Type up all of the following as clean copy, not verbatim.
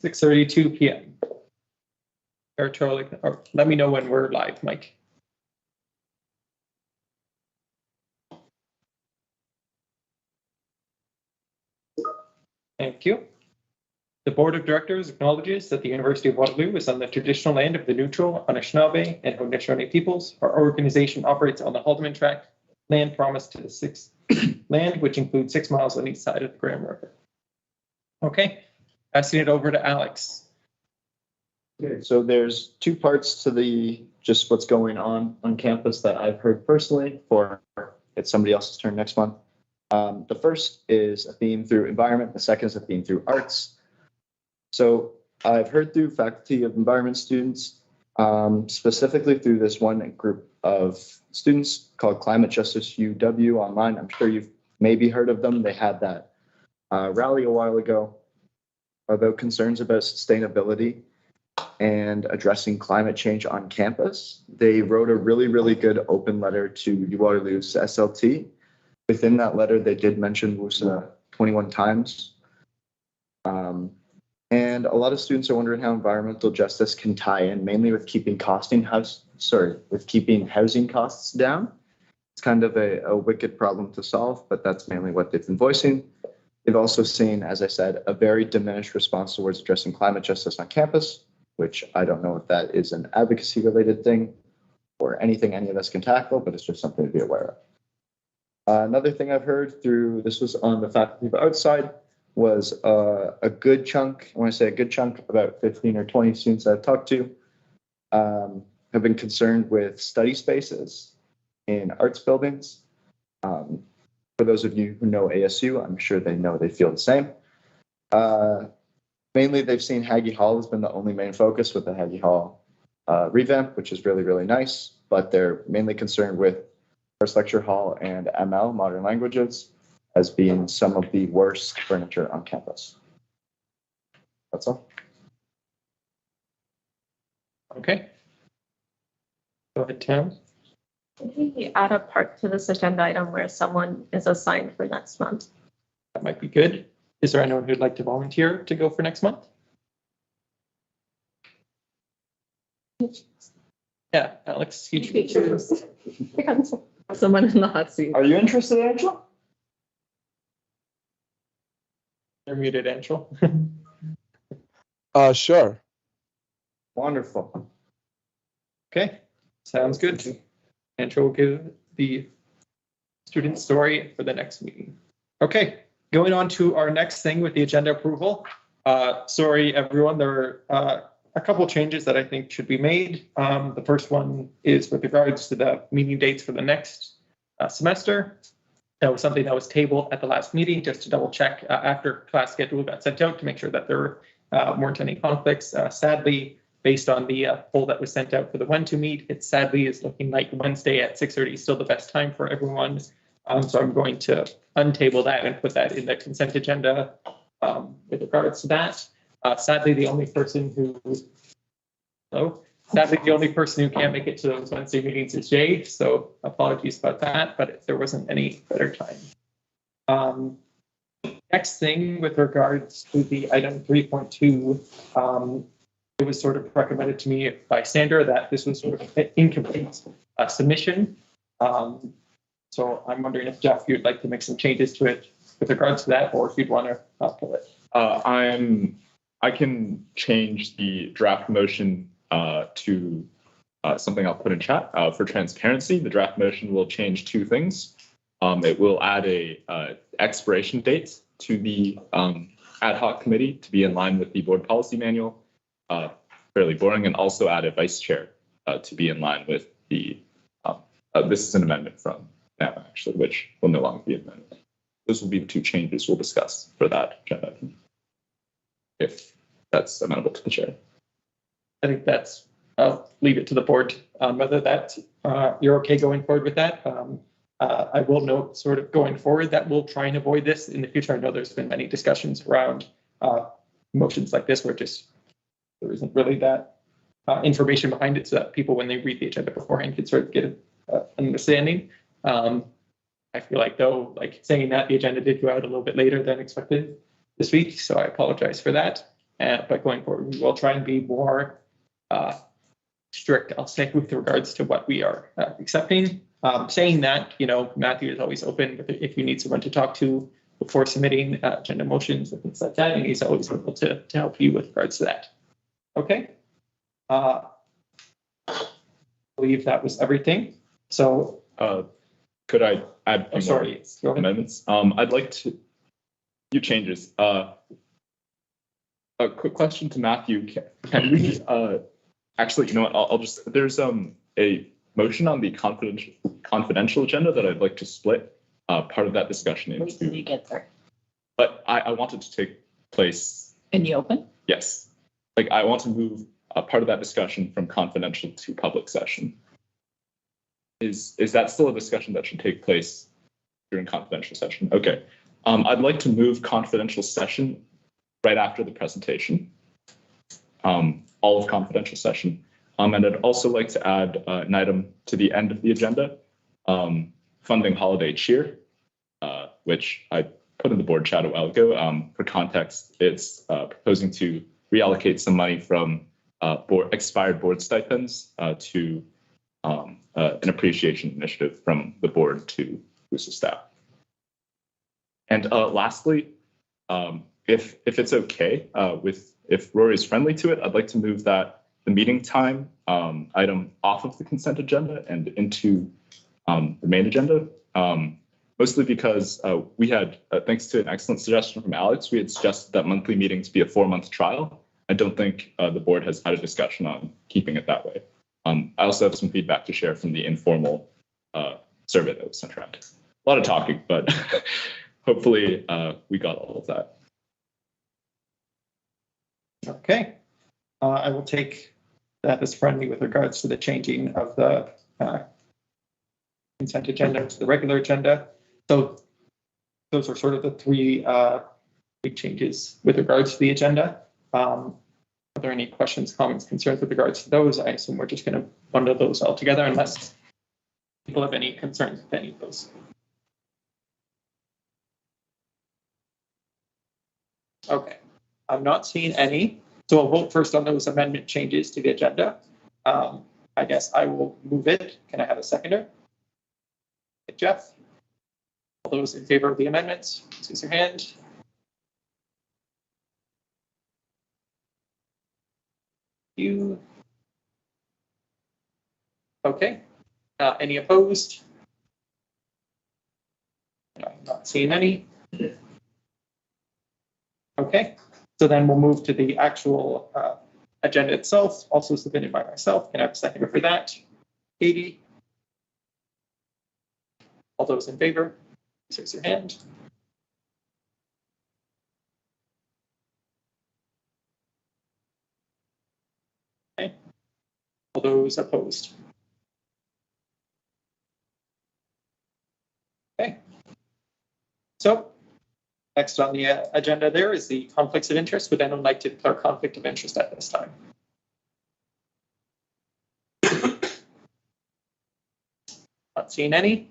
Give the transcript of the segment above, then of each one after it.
6:32 p.m. Or let me know when we're live, Mike. Thank you. The Board of Directors acknowledges that the University of Waterloo is on the traditional land of the Neutral, Anishinaabe, and Haudenosaunee peoples. Our organization operates on the Haldeman Tract, land promised to the sixth land, which includes 6 miles on each side of the Grand River. Okay, passing it over to Alex. Okay, so there's two parts to just what's going on campus that I've heard personally. For it's somebody else's turn next month. The first is a theme through environment. The second is a theme through arts. So I've heard through faculty of environment students, specifically through this one group of students called Climate Justice UW online. I'm sure you've maybe heard of them. They had that rally a while ago about concerns about sustainability and addressing climate change on campus. They wrote a really, really good open letter to Waterloo's SLT. Within that letter, they did mention WUSA 21 times. And a lot of students are wondering how environmental justice can tie in, mainly with keeping housing costs down. It's kind of a wicked problem to solve, but that's mainly what they've been voicing. They've also seen, as I said, a very diminished response towards addressing climate justice on campus, which I don't know if that is an advocacy-related thing or anything any of us can tackle, but it's just something to be aware of. Another thing I've heard through, this was on the faculty of arts side, was a good chunk, when I say a good chunk, about 15 or 20 students I've talked to have been concerned with study spaces in arts buildings. For those of you who know ASU, I'm sure they feel the same. Mainly, they've seen Haggie Hall has been the only main focus with the Haggie Hall revamp, which is really, really nice, but they're mainly concerned with First Lecture Hall and ML, Modern Languages, as being some of the worst furniture on campus. That's all. Okay. Go ahead, Tim. Could we add a part to this agenda item where someone is assigned for next month? That might be good. Is there anyone who'd like to volunteer to go for next month? Yeah, Alex, you choose. Someone in the hot seat. Are you interested, Angel? You're muted, Angel. Sure. Wonderful. Okay, sounds good. Angel will give the student story for the next meeting. Okay, going on to our next thing with the agenda approval. Sorry, everyone, there are a couple changes that I think should be made. The first one is with regards to the meeting dates for the next semester. That was something that was tabled at the last meeting, just to double check after class schedule got sent out to make sure that there weren't any conflicts. Sadly, based on the poll that was sent out for the 1-2 meet, it sadly is looking like Wednesday at 6:30 is still the best time for everyone. So I'm going to untable that and put that in the consent agenda with regards to that. Sadly, the only person who can't make it to those Wednesday meetings is Jay. So apologies about that, but if there wasn't any better time. Next thing with regards to the item 3.2, it was sort of recommended to me by Sandra that this was sort of an incomplete submission. So I'm wondering if Jeff, you'd like to make some changes to it with regards to that, or if you'd want to pull it. I can change the draft motion to something I'll put in chat. For transparency, the draft motion will change two things. It will add a expiration date to the ad hoc committee to be in line with the board policy manual. Fairly boring, and also add a vice chair to be in line with the. This is an amendment from now, actually, which will no longer be an amendment. Those will be the two changes we'll discuss for that agenda, if that's amenable to the chair. I think that's, I'll leave it to the board whether that you're okay going forward with that. I will note sort of going forward that we'll try and avoid this in the future. I know there's been many discussions around motions like this where just there isn't really that information behind it, so that people, when they read the agenda beforehand, can sort of get an understanding. I feel like, though, like saying that the agenda did go out a little bit later than expected this week, so I apologize for that. But going forward, we will try and be more strict, I'll say, with regards to what we are accepting. Saying that, Matthew is always open if you need someone to talk to before submitting agenda motions and things like that, and he's always able to help you with regards to that. Okay. I believe that was everything. So could I add a few more go ahead. amendments? I'd like to few changes. A quick question to Matthew. Can we actually, you know what, I'll just, there's a motion on the confidential agenda that I'd like to split part of that discussion Wait till you into. get there. But I want it to take place. In the open? Yes. Like I want to move a part of that discussion from confidential to public session. Is that still a discussion that should take place during confidential session? Okay. I'd like to move confidential session right after the presentation. All of confidential session. And I'd also like to add an item to the end of the agenda, funding holiday cheer, which I put in the board chat a while ago. For context, it's proposing to reallocate some money from expired board stipends to an appreciation initiative from the board to WUSA staff. And lastly, if it's okay if Rory's friendly to it, I'd like to move that the meeting time item off of the consent agenda and into the main agenda. Mostly because we had, thanks to an excellent suggestion from Alex, we had suggested that monthly meetings be a 4-month trial. I don't think the board has had a discussion on keeping it that way. I also have some feedback to share from the informal survey that was sent around. A lot of talking, but hopefully we got all of that. Okay. I will take that as friendly with regards to the changing of the consent agenda to the regular agenda. So those are sort of the three big changes with regards to the agenda. Are there any questions, comments, concerns with regards to those? I assume we're just going to bundle those all together unless people have any concerns with any of those. Okay, I'm not seeing any. So I'll vote first on those amendment changes to the agenda. I guess I will move it. Can I have a seconder? Okay, Jeff? All those in favor of the amendments, please raise your hand. You. Okay. Any opposed? I'm not seeing any. Okay. So then we'll move to the actual agenda itself, also submitted by myself. Can I have a seconder for that? Katie? All those in favor, please raise your hand. Okay. All those opposed? Okay. So next on the agenda there is the conflicts of interest. Would anyone like to declare conflict of interest at this time? Not seeing any.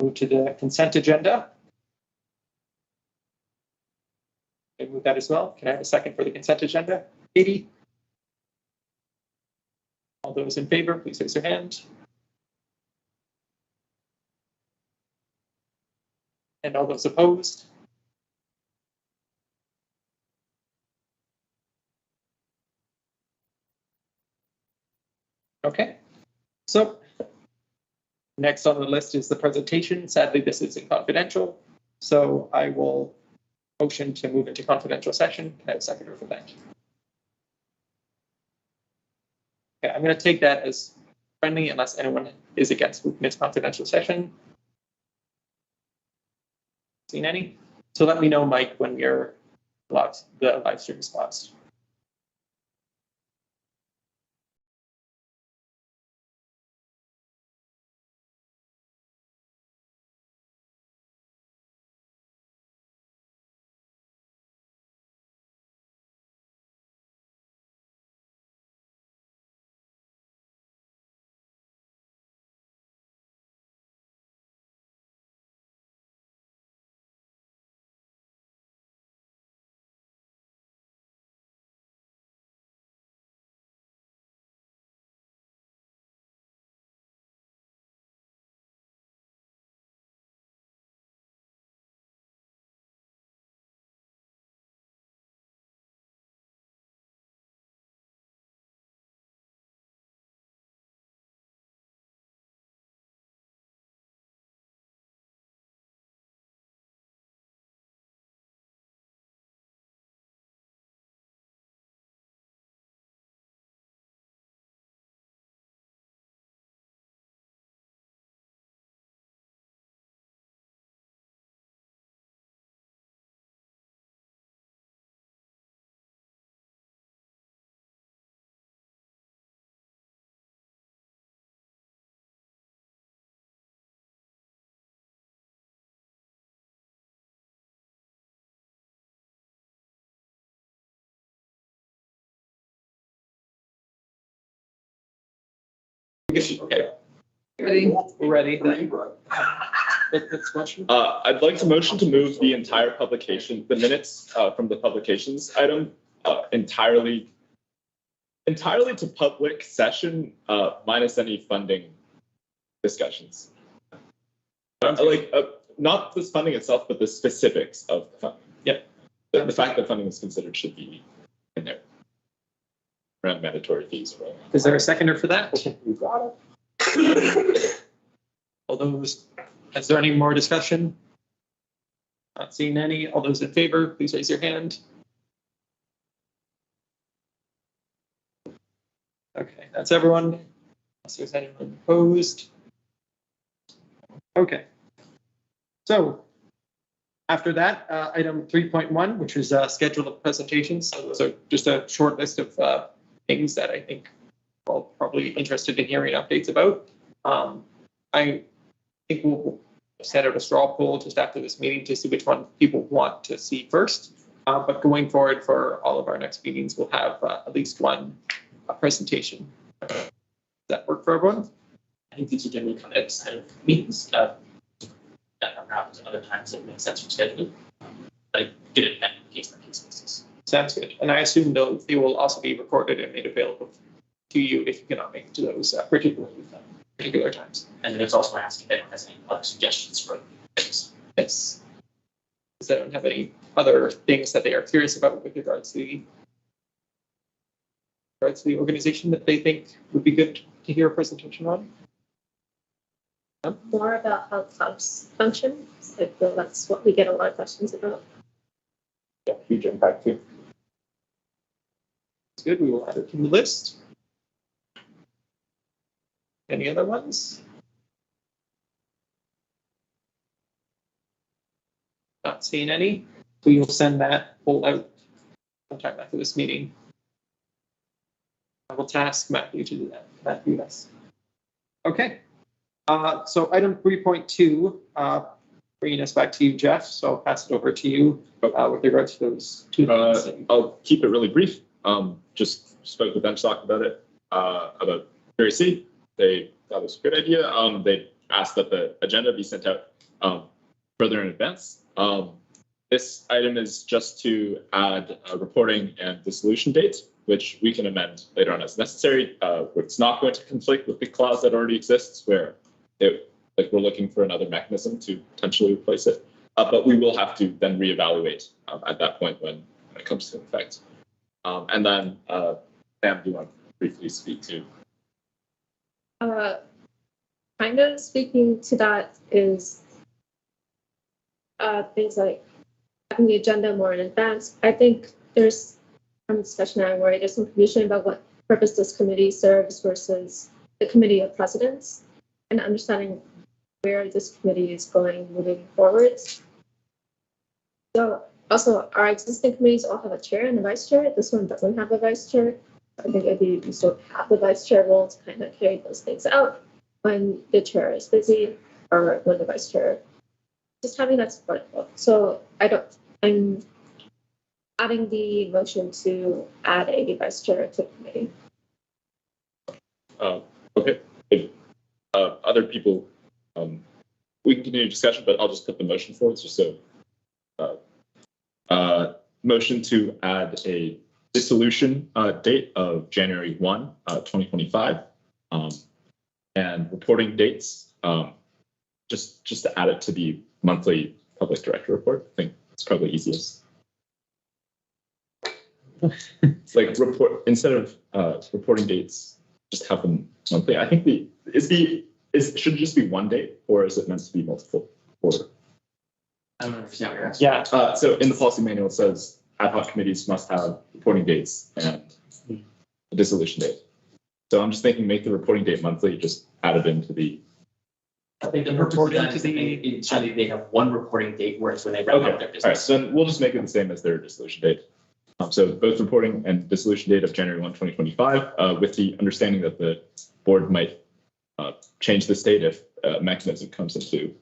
Move to the consent agenda. Okay, move that as well. Can I have a second for the consent agenda? Katie? All those in favor, please raise your hand. And all those opposed? Okay, so next on the list is the presentation. Sadly, this isn't confidential, so I will motion to move into confidential session. Can I have a seconder for that? Okay, I'm going to take that as friendly unless anyone is against moving into confidential session. Seen any? So let me know, Mike, when the live stream is paused. Okay. Ready? Ready. Next motion. I'd like to motion to move the entire publication, the minutes from the publications item, entirely to public session, minus any funding discussions. Not the funding itself, but the specifics of the funding. Yep. The fact that funding is considered should be in there. Around mandatory fees. Right? Is there a seconder for that? You got it. All those, is there any more discussion? Not seeing any. All those in favor, please raise your hand. Okay, that's everyone. Unless there's anyone opposed. Okay. So after that, item 3.1, which is schedule of presentations. So those are just a short list of things that I think we're all probably interested in hearing updates about. I think we'll set out a straw poll just after this meeting to see which one people want to see first. But going forward for all of our next meetings, we'll have at least one presentation. Does that work for everyone? I think these are generally kind of outside of meetings that happens other times that make sense for scheduling. Like get it at case by case basis. Sounds good. And I assume they will also be recorded and made available to you if you cannot make it to those particular times. And then it's also asking if anyone has any other suggestions for things. Yes. Does anyone have any other things that they are curious about with regards to the organization that they think would be good to hear a presentation on? More about how clubs function. So I feel that's what we get a lot of questions about. Yeah, huge impact too. That's good. We will add it to the list. Any other ones? Not seeing any. We will send that poll out sometime after this meeting. I will task Matthew to do that. Matthew, yes. Okay. So item 3.2, bringing us back to you, Jeff. So I'll pass it over to you with regards to those two things. I'll keep it really brief. Just spoke with them, talked about it, about WUSA. They thought it was a good idea. They asked that the agenda be sent out further in advance. This item is just to add a reporting and dissolution date, which we can amend later on as necessary. It's not going to conflict with the clause that already exists where we're looking for another mechanism to potentially replace it. But we will have to then reevaluate at that point when it comes to effect. And then, Sam, do you want to briefly speak to? Kind of speaking to that is things like having the agenda more in advance. I think there's some discussion now where there's some confusion about what purpose this committee serves versus the committee of presidents, and understanding where this committee is going moving forwards. So also our existing committees all have a chair and a vice chair. This one doesn't have a vice chair. I think it'd be useful to have the vice chair role to kind of carry those things out when the chair is busy or when the vice chair, just having that support. So I'm adding the motion to add a vice chair to the committee. Okay. If other people, we can continue discussion, but I'll just put the motion forward. Just so, motion to add a dissolution date of January 1, 2025, and reporting dates. Just to add it to the monthly public director report. I think it's probably easiest. It's like report instead of reporting dates, just have them monthly. I think should it just be one date, or is it meant to be multiple? Or I don't understand what you're asking. Yeah. So in the policy manual, it says ad hoc committees must have reporting dates and a dissolution date. So I'm just thinking, make the reporting date monthly. Just add it into the. I think the purpose of that is they have one reporting date, whereas when they wrap up their business. All right. So then we'll just make it the same as their dissolution date. So both reporting and dissolution date of January 1, 2025, with the understanding that the board might change this date if a mechanism comes into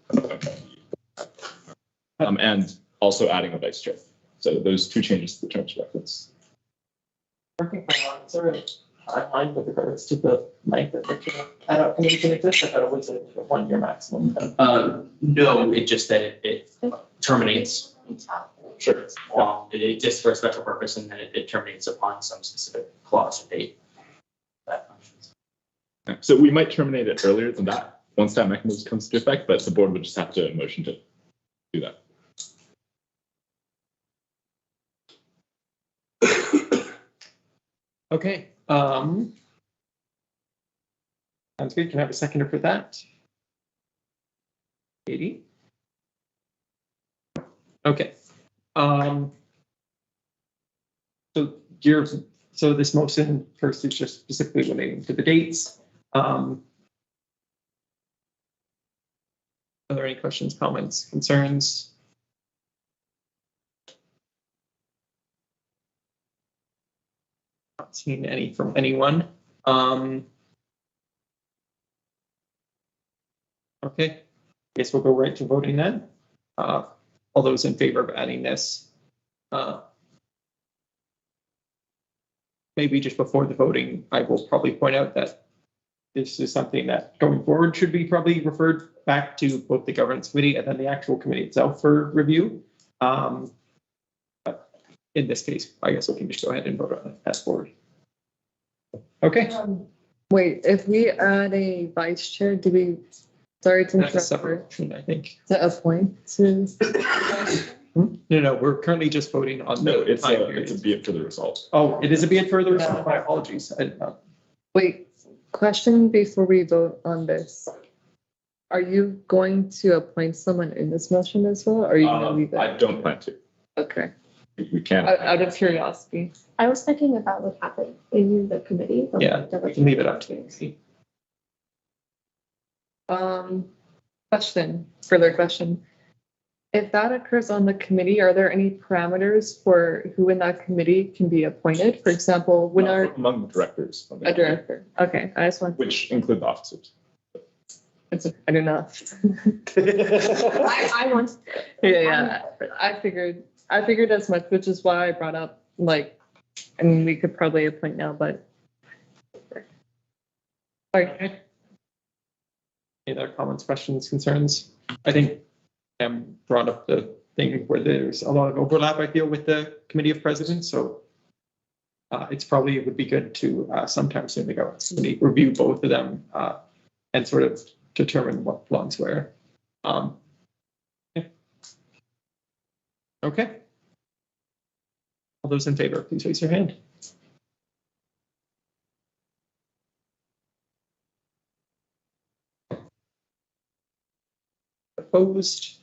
and also adding a vice chair. So those two changes to the terms of reference. Working for a while. Sorry. timeline with regards to the length of the adult community exists? I thought it was a 1 year maximum. No, it just that it terminates. Sure. It exists for a special purpose and then it terminates upon some specific clause or date. That functions. So we might terminate it earlier than that, once that mechanism comes into effect, but the board would just have to motion to do that. Okay. Sounds good. Can I have a seconder for that? Katie? Okay. So this motion first is just specifically relating to the dates. Are there any questions, comments, concerns? Not seen any from anyone. Okay, guess we'll go right to voting then. All those in favor of adding this. Maybe just before the voting, I will probably point out that this is something that going forward should be probably referred back to both the governance committee and then the actual committee itself for review. But in this case, I guess we can just go ahead and vote on it as forward. Okay. Wait, if we add a vice chair, do we, sorry to That's a interrupt, separate motion, I think. to appoint to? No, we're currently just voting on. No, the it's time a period. be it for the result. Oh, it is a be it further. My apologies. I did not. Wait, question before we vote on this. Are you going to appoint someone in this motion as well? Or are you gonna leave I it? don't plan to. Okay, We can't. out of curiosity. I was thinking about what happened in the committee. but Yeah, we can leave it up to you. Further question. If that occurs on the committee, are there any parameters for who in that committee can be appointed? For example, when our, Among the directors. of the a director, okay, I just want, Which include the officers. I do not. I want. Yeah, I figured as much, which is why I brought up, like, I mean, we could probably appoint now, but. Sorry. Any other comments, questions, concerns? I think brought up the thing where there's a lot of overlap, I feel, with the committee of presidents. So it's probably, it would be good to sometime soon the governance committee review both of them and sort of determine what belongs where. Yeah. Okay. All those in favor, please raise your hand. Opposed?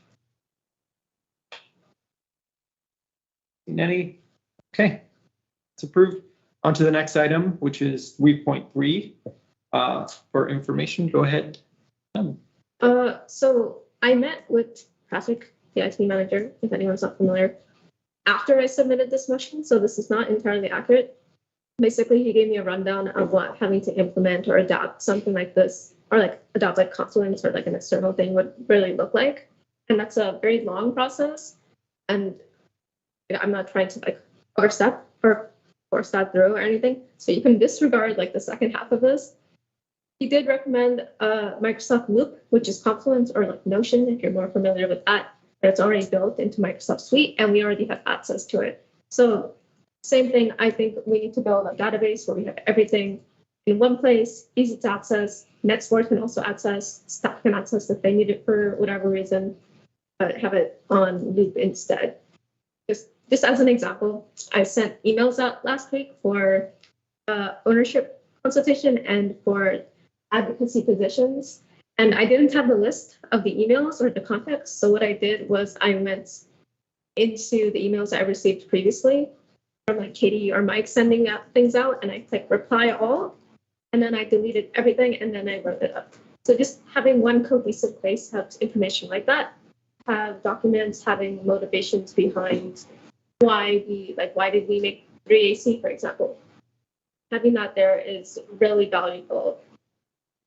Any? Okay, it's approved. On to the next item, which is 3.3. For information, go ahead. So I met with Patrick, the IT manager, if anyone's not familiar, after I submitted this motion. So this is not entirely accurate. Basically, he gave me a rundown of what having to implement or adapt something like this, or like adopt like Confluence or like an external thing would really look like. And that's a very long process. And I'm not trying to like overstep or force that through or anything. So you can disregard like the second half of this. He did recommend Microsoft Loop, which is Confluence or like Notion, if you're more familiar with that. But it's already built into Microsoft Suite, and we already have access to it. So same thing, I think we need to build a database where we have everything in one place, easy to access. NetSport can also access, staff can access if they need it for whatever reason, but have it on Loop instead. Just as an example, I sent emails out last week for ownership consultation and for advocacy positions. And I didn't have the list of the emails or the context. So what I did was I went into the emails I received previously from like Katie or Mike sending out things out, and I clicked reply all, and then I deleted everything and then I wrote it up. So just having one cohesive place has information like that, have documents having motivations behind why did we make 3AC, for example. Having that there is really valuable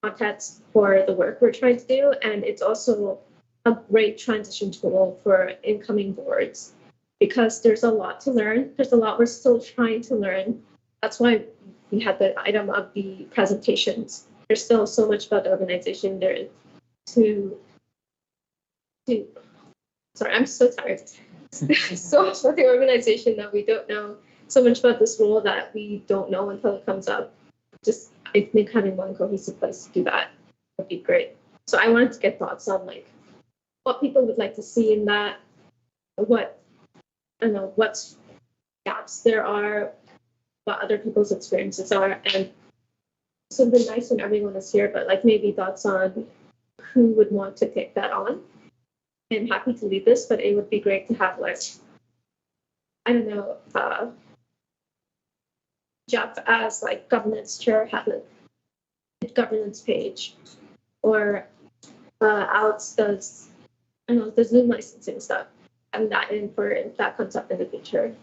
context for the work we're trying to do, and it's also a great transition tool for incoming boards, because there's a lot to learn. There's a lot we're still trying to learn. That's why we had the item of the presentations. There's still so much about the organization there to sorry, I'm so tired. So much about the organization that we don't know, so much about this role that we don't know until it comes up. Just, I think having one cohesive place to do that would be great. So I wanted to get thoughts on like what people would like to see in that, what, I don't know, what gaps there are, what other people's experiences are, and so it'd be nice when everyone is here, but like maybe thoughts on who would want to take that on. I'm happy to lead this, but it would be great to have like, I don't know, Jeff as like governance chair have a governance page, or Alex does, I don't know, the Zoom licensing stuff, and that in for if that comes up in the future.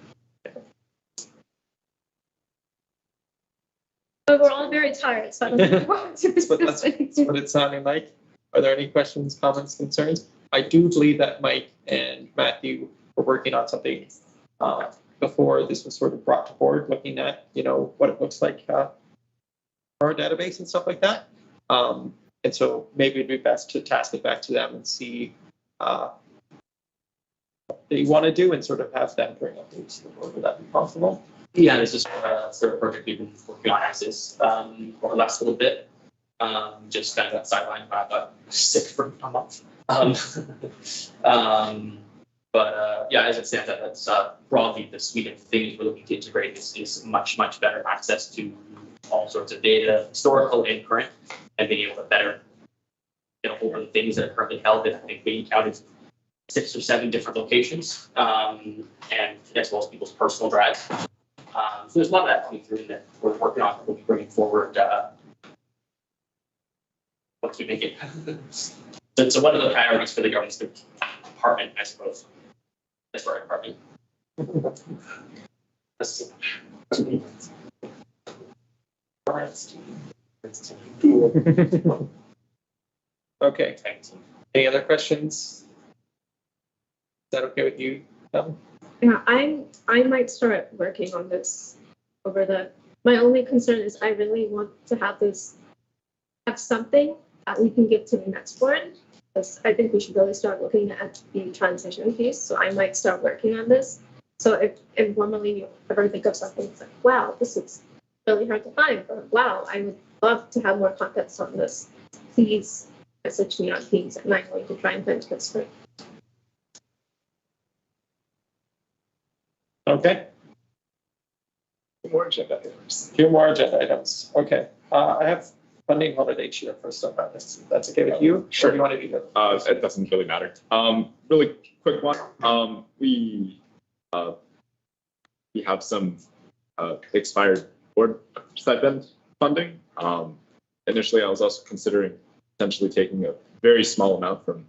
But we're all very tired, so I don't think we want to But that's what it's sounding like. Are there any questions, comments, concerns? I do believe that Mike and Matthew were working on something before this was sort of brought to board, looking at, you know, what it looks like for our database and stuff like that. And so maybe it'd be best to task it back to them and see what they want to do and sort of have them bring up to the board. Would that be possible? Yeah, this is sort of project we've been working on as is for the last little bit. Just kind of got sidelined by got sick for a month. But yeah, as it stands, that's broadly the suite of things we're looking to integrate is much better access to all sorts of data, historical and current, and being able to better get a hold of the things that are currently held. And I think we counted 6 or 7 different locations, and as well as people's personal drives. So there's a lot of that coming through that we're working on. We'll be bringing forward once we make it. So one of the priorities for the governance department, I suppose. That's our department. Okay. Any other questions? Is that okay with you, Tom? Yeah, I might start working on this over my only concern is I really want to have something that we can give to the next board. Because I think we should really start looking at the transition piece. So I might start working on this. So if informally you ever think of something, it's like, wow, this is really hard to find, but wow, I would love to have more context on this. Please message me on Teams, and I'm going to try and finish this for you. Okay. 2 more agenda items. 2 more agenda items. Okay. I have funding holiday cheer for stuff on this. If that's okay with you? Sure. Or do you want to do that? It doesn't really matter. Really quick one. We have some expired board stipend funding. Initially, I was also considering potentially taking a very small amount from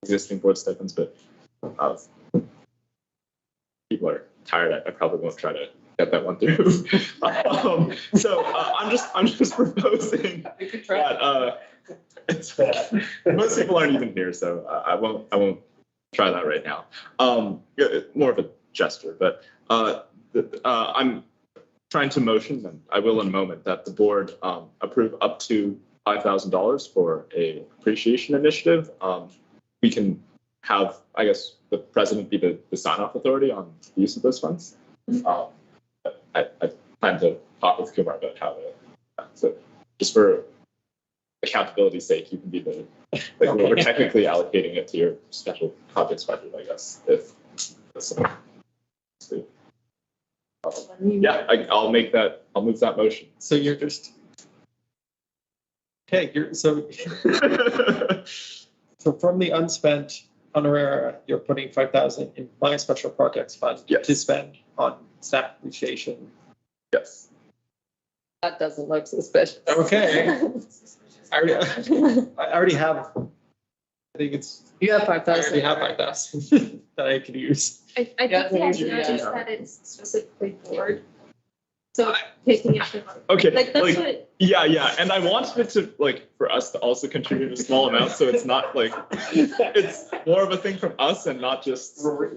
existing board stipends, but people are tired. I probably won't try to get that one through. So I'm just proposing that most people aren't even here, so I won't try that right now. More of a gesture, but I'm trying to motion, and I will in a moment, that the board approve up to $5,000 for a appreciation initiative. We can have, I guess, the president be the sign-off authority on the use of those funds. I plan to talk with Kumar about how to, so just for accountability's sake, you can be we're technically allocating it to your special projects budget, I guess, if that's something. Yeah, I'll move that motion. So you're just okay. So from the unspent honoraria, you're putting 5,000 in my special projects fund to spend on staff appreciation. Yes. That doesn't look suspicious. Okay. I already have. I think it's. You have I 5,000. already have 5,000 that I could use. I think Yeah, the idea is that it's specifically board. So taking it to Okay. like that's what Yeah, and I wanted it to for us to also contribute a small amount, so it's not it's more of a thing from us and not just to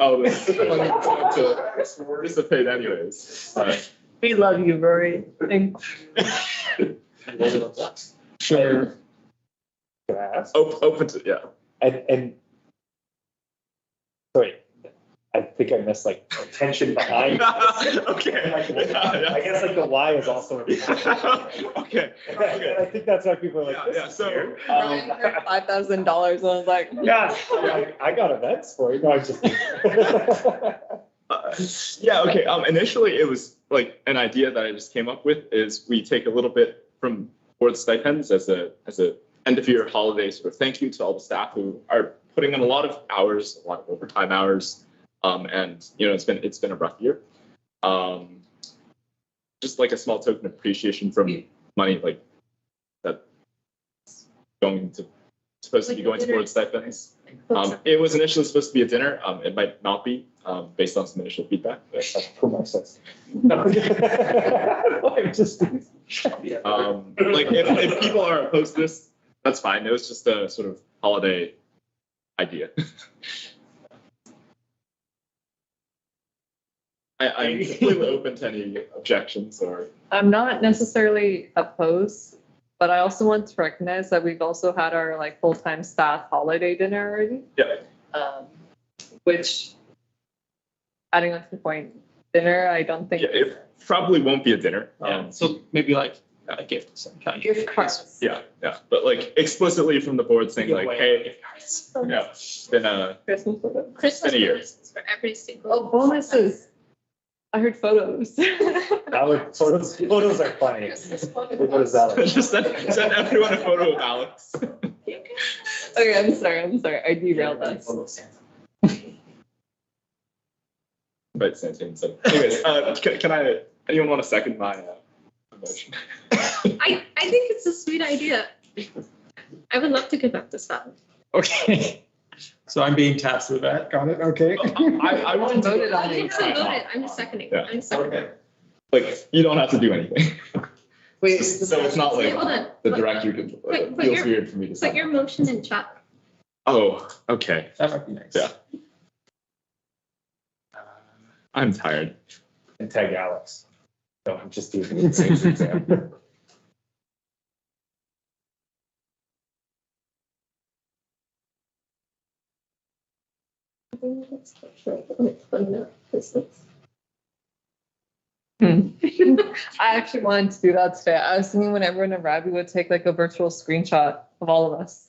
participate anyways. We love you, Rory. Thanks. Sure. Can I ask? Open to, yeah. And sorry, I think I missed like the tension behind. Okay. I guess like the why is also important. Okay. And I think that's why people are like, Yeah, this so, is weird. Ryan heard $5,000 and I was like, Yeah, I'm like, I got events for you. No, I'm just. Yeah, okay. Initially it was like an idea that I just came up with is we take a little bit from board stipends as a end of year holiday sort of thank you to all the staff who are putting in a lot of hours, a lot of overtime hours. And you know, it's been a rough year. Just like a small token of appreciation from money like that supposed to be going to board stipends. It was initially supposed to be a dinner. It might not be, based on some initial feedback. That's for my sense. I'm just. Like if people are opposed to this, that's fine. It was just a sort of holiday idea. I'm completely open to any objections or. I'm not necessarily opposed, but I also want to recognize that we've also had our like full-time staff holiday dinner already. Yeah. Which, adding on to the point, dinner, I don't think. Yeah, it probably won't be a dinner. So maybe like a gift of some kind. Gift cards. Yeah, but like explicitly from the board saying like, hey, yeah, it's been a Christmas photos. Christmas In a year. bonuses for every single. Oh, bonuses. I heard photos. Photos are funny. What is that? Like? just send everyone a photo of Alex. Okay, I'm sorry. I derailed us. But Santine, so anyways, can anyone want to second my motion? I think it's a sweet idea. I would love to give up this stuff. Okay. So I'm being tasked with that. Got it. Okay. I want to Voted on I it. haven't voted. I'm just seconding. Yeah. I'm seconding. Okay. like you don't have to do anything. Wait, So it's not Wait, like hold on. the director could Put feels your- weird for me to Put say. your motion in chat. Oh, okay. That might be nice. Yeah. I'm tired. And tag Alex. No, I'm just using the same example. I actually wanted to do that today. I was thinking when everyone arrived, we would take like a virtual screenshot of all of us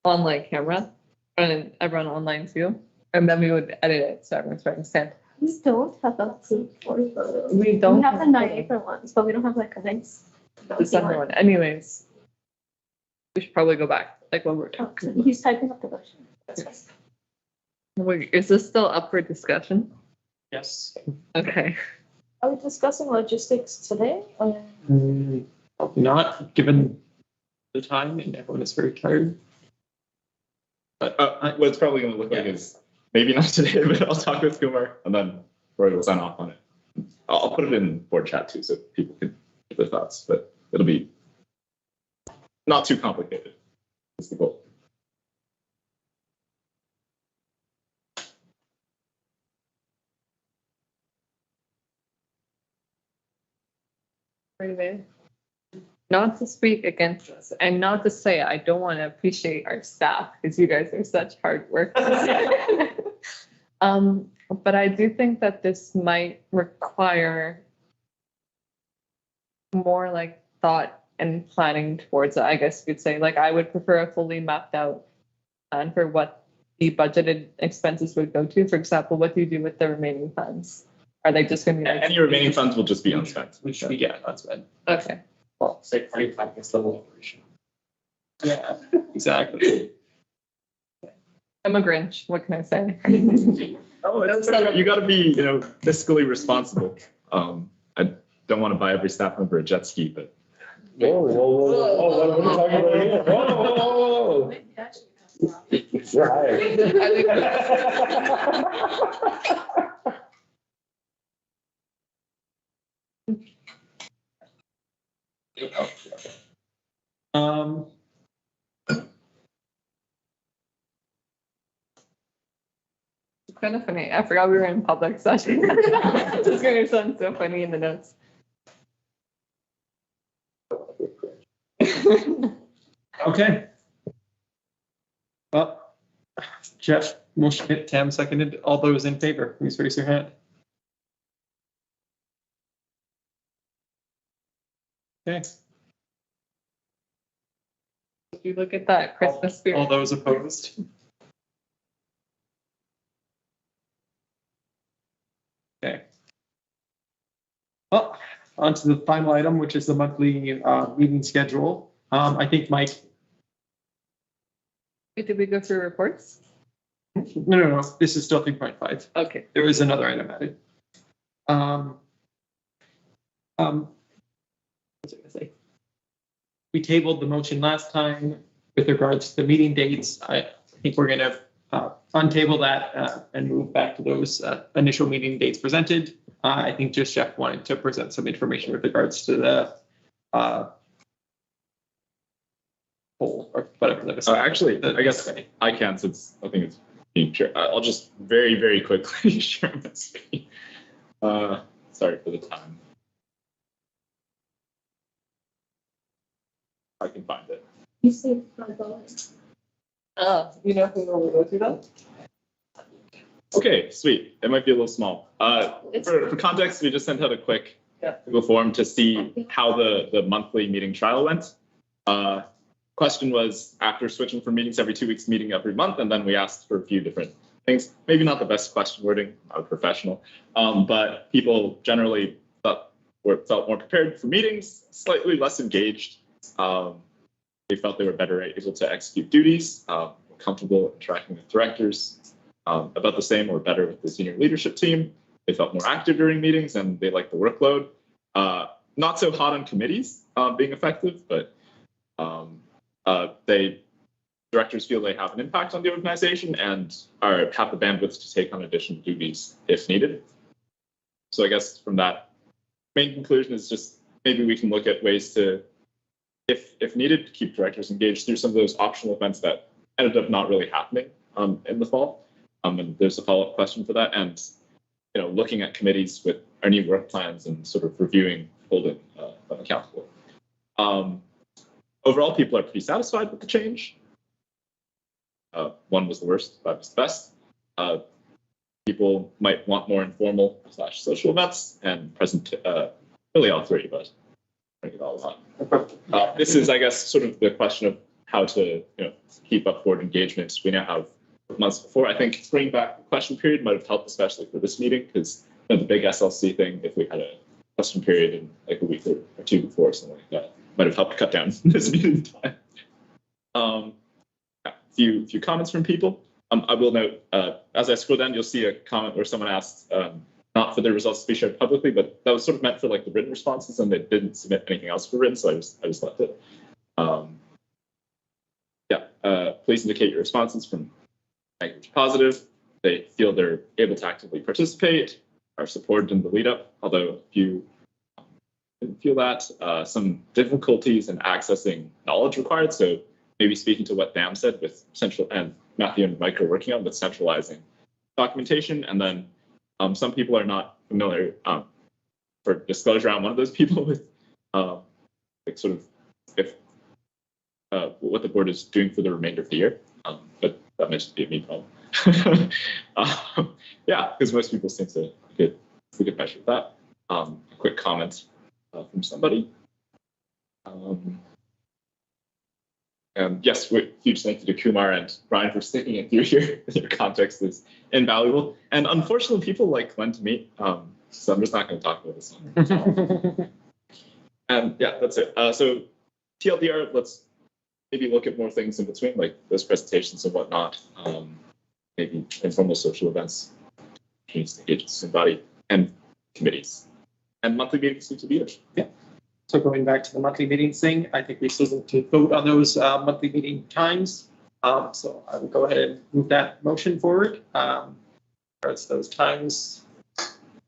on like camera and everyone online too. And then we would edit it so everyone's right in stand. We don't have a group photo. We don't We have the 9 April ones, but we don't have like a nice. December one. Anyways, we should probably go back like what we're talking. He's typing up the motion. Wait, is this still up for discussion? Yes. Okay. Are we discussing logistics today? Or? Probably not, given the time and everyone is very tired. But What it's probably going to look like Yeah. is maybe not today, but I'll talk with Kumar and then Roy will sign off on it. I'll put it in board chat too, so people can give their thoughts, but it'll be not too complicated. That's the goal. Wait a minute. Not to speak against us and not to say I don't want to appreciate our staff because you guys are such hard workers. But I do think that this might require more like thought and planning towards it, I guess you could say. Like I would prefer a fully mapped out plan for what the budgeted expenses would go to. For example, what do you do with the remaining funds? Are they just going to be like? Any remaining funds will just be unspent. we should be, yeah, that's bad. Okay. Well, Say party time is the whole operation. Yeah, exactly. I'm a Grinch. What can I say? Oh, you got to be, fiscally responsible. I don't want to buy every staff member a jet ski, but Whoa, whoa, whoa, whoa, what are we talking about here? Whoa, whoa, whoa, whoa. You're hired. Um, It's kind of funny. I forgot we were in public session. Just gonna sound so funny in the notes. Okay. Well, Jeff, motion it, Tam seconded. All those in favor, please raise your hand. Okay. If you look at that Christmas All spirit. those opposed? Okay. Well, on to the final item, which is the monthly meeting schedule. I think Mike, Wait, did we go through reports? no, this is still 3.5. Okay. There is another item added. What's I gonna say? We tabled the motion last time with regards to the meeting dates. I think we're gonna untable that and move back to those initial meeting dates presented. I think just Jeff wanted to present some information with regards to the poll or whatever that is. Actually, I guess I can, since I think it's being shared. I'll just very, very quickly share my screen. Sorry for the time. I can find it. You see my bonus. You know who will go through that? Okay, sweet. It might be a little small. For context, we just sent out a quick Google form to see how the monthly meeting trial went. Question was, after switching from meetings every 2 weeks, meeting every month, and then we asked for a few different things. Maybe not the best question wording, not professional, but people generally felt more prepared for meetings, slightly less engaged. They felt they were better able to execute duties, comfortable interacting with directors, about the same or better with the senior leadership team. They felt more active during meetings and they liked the workload. Not so hot on committees being effective, but directors feel they have an impact on the organization and have the bandwidth to take on additional duties if needed. So I guess from that, main conclusion is just maybe we can look at ways to, if needed, keep directors engaged through some of those optional events that ended up not really happening in the fall. And there's a follow-up question for that. And looking at committees with our new work plans and sort of reviewing, holding them accountable. Overall, people are pretty satisfied with the change. One was the worst, five was the best. People might want more informal / social events and present, really all three, but bring it all on. This is, I guess, sort of the question of how to keep up board engagement. We now have months before. I think bringing back the question period might have helped, especially for this meeting, because the big SLC thing, if we had a question period in like a week or two before, something like that, might have helped cut down this meeting time. A few comments from people. I will note, as I scroll down, you'll see a comment where someone asked not for the results to be shared publicly, but that was sort of meant for like the written responses, and they didn't submit anything else for written, so I just left it. Please indicate your responses from negative to positive. They feel they're able to actively participate, are supported in the lead up, although a few didn't feel that. Some difficulties in accessing knowledge required, so maybe speaking to what Dam said with central, and Matthew and Mike are working on with centralizing documentation. And then some people are not familiar, for disclosure, I'm one of those people with like sort of if what the board is doing for the remainder of the year. But that might just be a me problem. Yeah, because most people seem to get a good measure of that. A quick comment from somebody. And yes, huge thank you to Kumar and Brian for sticking it through here. Your context is invaluable. And unfortunately, people like Glenn to meet, so I'm just not going to talk about this one. And yeah, that's it. So TLDR, let's maybe look at more things in between, like those presentations and whatnot. Maybe informal social events, community engagements in body, and committees. And monthly meetings need to be there. Yeah. So going back to the monthly meetings thing, I think we still need to vote on those monthly meeting times. So I will go ahead and move that motion forward. As those times,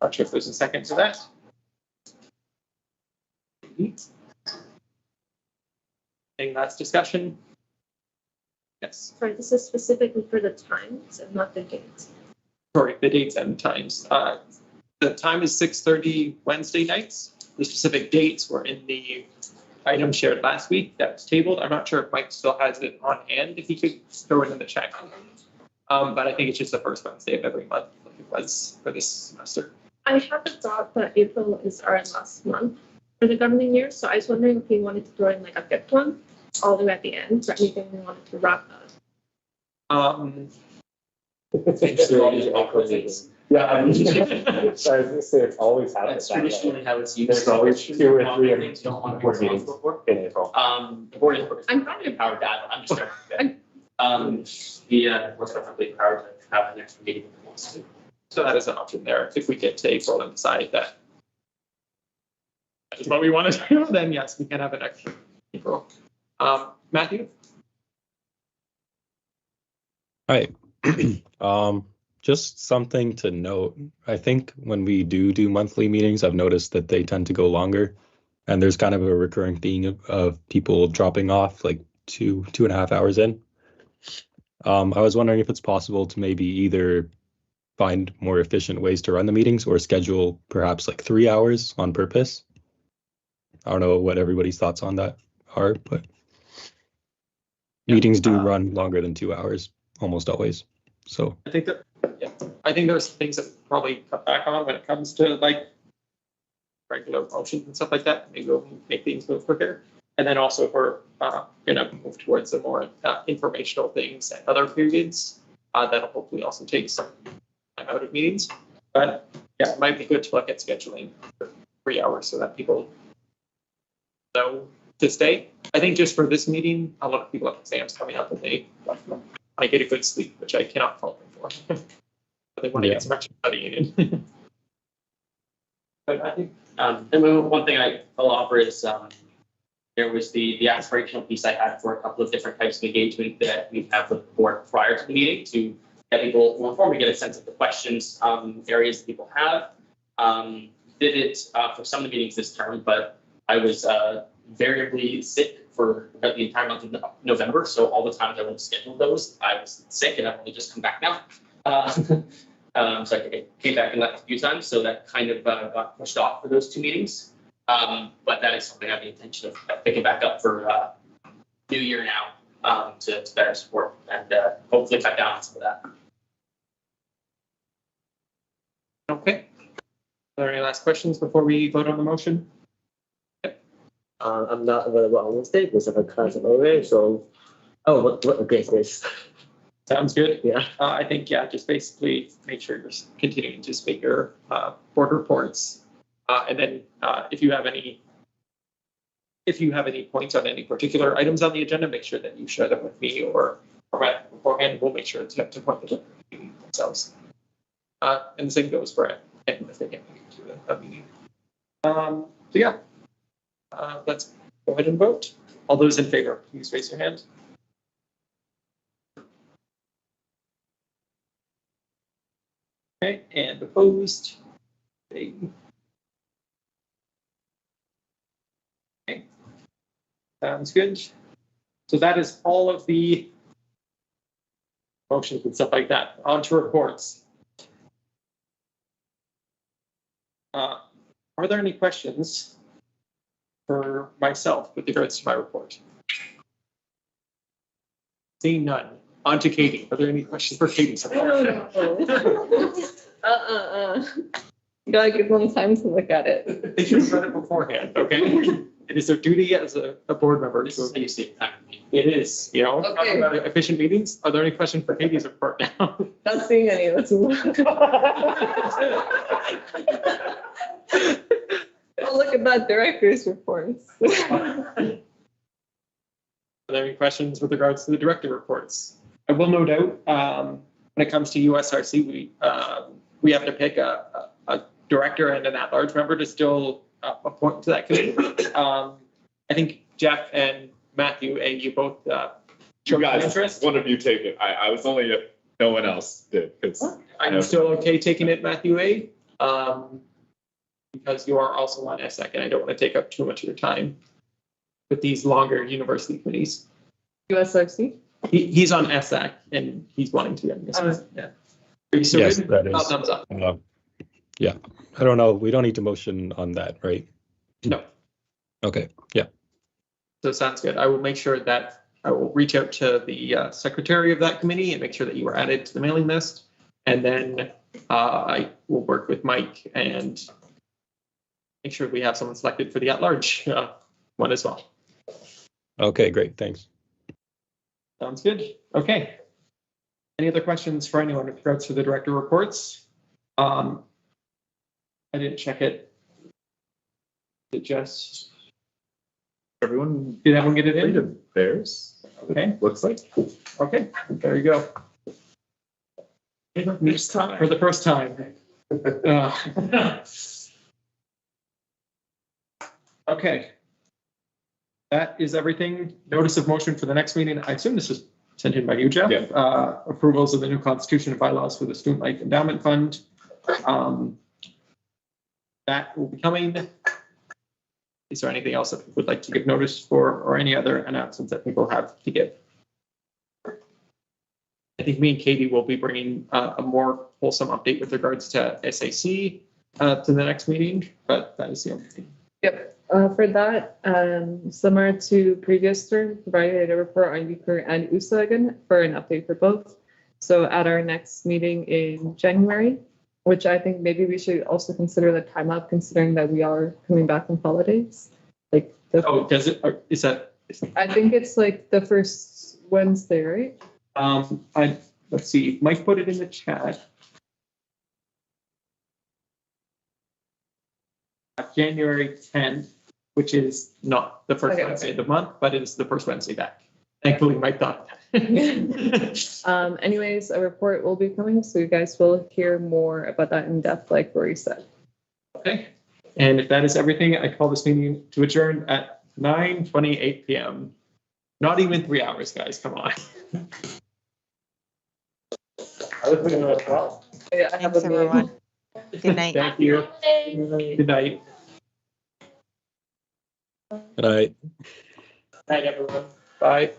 not sure if there's a second to that. Any last discussion? Yes. Sorry, this is specifically for the times and not the dates. Sorry, the dates and times. The time is 6:30 Wednesday nights. The specific dates were in the item shared last week that was tabled. I'm not sure if Mike still has it on hand, if he could throw it in the chat. But I think it's just the first Wednesday of every month, like it was for this semester. I have a thought that April is our last month for the governing year, so I was wondering if we wanted to throw in like a fifth one all the way at the end for anything we wanted to wrap up. Yeah, I was gonna say it's always happened. That's traditionally how it's used. There's always 2 or 3 Things don't want to board be meetings before. in April. The board is. I'm fine with Empowered that, I'm just saying. We're perfectly empowered to have an extra meeting if it wants to. So that is an option there. If we get to April and decide that is what we want to do, then yes, we can have an extra April. Matthew? Hi. Just something to note. I think when we do monthly meetings, I've noticed that they tend to go longer, and there's kind of a recurring theme of people dropping off like 2.5 hours in. I was wondering if it's possible to maybe either find more efficient ways to run the meetings or schedule perhaps like 3 hours on purpose. I don't know what everybody's thoughts on that are, but meetings do run longer than 2 hours almost always. So I think that, yeah, I think there's things that probably cut back on when it comes to like regular motions and stuff like that. Maybe we'll make things move quicker. And then also if we're gonna move towards the more informational things at other periods, that'll hopefully also take some time out of meetings. But yeah, it might be good to look at scheduling for 3 hours so that people know to stay. I think just for this meeting, a lot of people have exams coming up and they I get a good sleep, which I cannot fault them for. But they want to get some extra studying in. But I think, and one thing I'll offer is there was the aspirational piece I had for a couple of different types of engagement that we have with the board prior to the meeting to get people more informed, get a sense of the questions, areas that people have. Did it for some of the meetings this term, but I was variably sick for about the entire month of November. So all the times I went to schedule those, I was sick and I've only just come back now. So I came back and left a few times. So that kind of got pushed off for those 2 meetings. But that is something I have the intention of picking back up for New Year now to better support and hopefully cut down on some of that. okay. Are there any last questions before we vote on the motion? I'm not available on Wednesday because of a class of OA, so, what a great this. Sounds good. Yeah. I think, yeah, just basically make sure you're continuing to submit your board reports. And then if you have any points on any particular items on the agenda, make sure that you share them with me or Matt beforehand. We'll make sure to point them to themselves. And the same goes for anyone if they can't make it to a meeting. So yeah, let's go ahead and vote. All those in favor, please raise your hand. Okay, and opposed? Okay. Sounds good. So that is all of the motions and stuff like that. On to reports. Are there any questions for myself with regards to my report? Seeing none. On to Katie. Are there any questions for Katie's report? You gotta give them time to look at it. They should have read it beforehand, okay? It is their duty as a board member This to. is how you save time. It is, you know, talking Okay. about efficient meetings. Are there any questions for Katie's report now? Not seeing any. Let's move on. Oh, look at that director's reports. Are there any questions with regards to the director reports? I will no doubt, when it comes to USRC, we have to pick a director and an at-large member to still appoint to that committee. I think Jeff and Matthew, you both You showed guys, interest. one of you take it. I was only if no one else did. Are you still okay taking it, Matthew A? Because you are also on SEC, and I don't want to take up too much of your time with these longer university committees. USRC? He's on SEC, and he's wanting to get this. Yeah. Are you still Yes, good? that is. Thumbs up. Yeah, I don't know. We don't need to motion on that, right? No. Okay, yeah. So sounds good. I will make sure that I will reach out to the secretary of that committee and make sure that you are added to the mailing list. And then I will work with Mike and make sure we have someone selected for the at-large one as well. Okay, great. Thanks. Sounds good. Okay. Any other questions for anyone with regards to the director reports? I didn't check it. Did just Everyone did everyone get it in? completed theirs, Okay. looks like. Okay. There you go. Next time. For the first time. Okay. That is everything. Notice of motion for the next meeting. I assume this is sent in by you, Jeff. Yeah. Approvals of the new constitution and bylaws for the Student Life Endowment Fund. That will be coming. Is there anything else that people would like to give notice for, or any other announcements that people have to give? I think me and Katie will be bringing a more wholesome update with regards to SAC to the next meeting, but that is the only thing. Yep. For that, similar to previous term, provided a report on UCUR and WUSA again for an update for both. So at our next meeting in January, which I think maybe we should also consider the time up, considering that we are coming back from holidays. Like the, Oh, does it? Or is that? I think it's like the first Wednesday, right? Let's see. Mike put it in the chat. January 10th, which is not the first Okay. Wednesday of the month, but it is the first Wednesday back. Thankfully, Mike thought. Anyways, a report will be coming, so you guys will hear more about that in depth, like Rory said. Okay. And if that is everything, I call this meeting to adjourn at 9:28 p.m. Not even 3 hours, guys. Come on. I was thinking about that. Yeah, I have Thanks, a meeting. everyone. Good night. Thank you. Good night. Good night. Night, everyone. Bye.